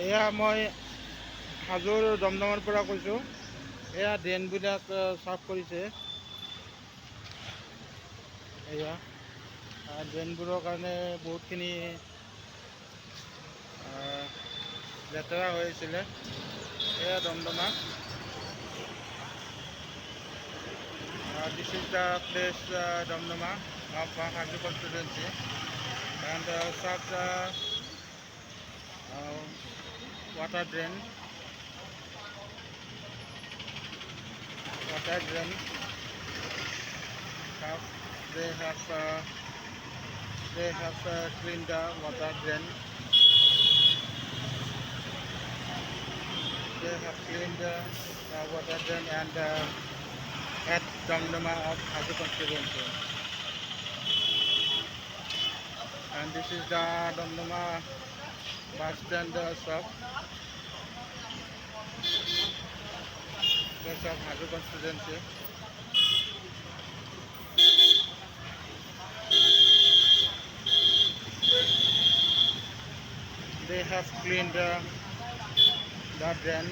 এয়া মই হাজোৰ দমদমৰ পৰা কৈছোঁ। এয়া ড্ৰেইনবিলাক চাফ কৰিছে। এয়া ড্ৰেইনবোৰৰ কাৰণে বহুতখিনি লেতেৰা হৈ আছিলে। এয়া Damdama. This is the place Damdama of Hazu constituency, and such water drain, water drain. Have, they have cleaned the water drain. They have cleaned the water drain and at Damdama of Hazu constituency. And this is the Damdama bus stand shop. Place of Hazu constituency. They have cleaned the drain.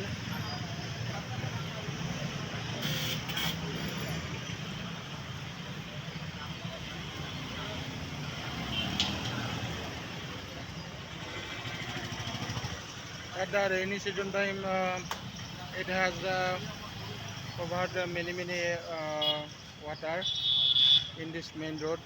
At the rainy season time, it has covered many water in this main road.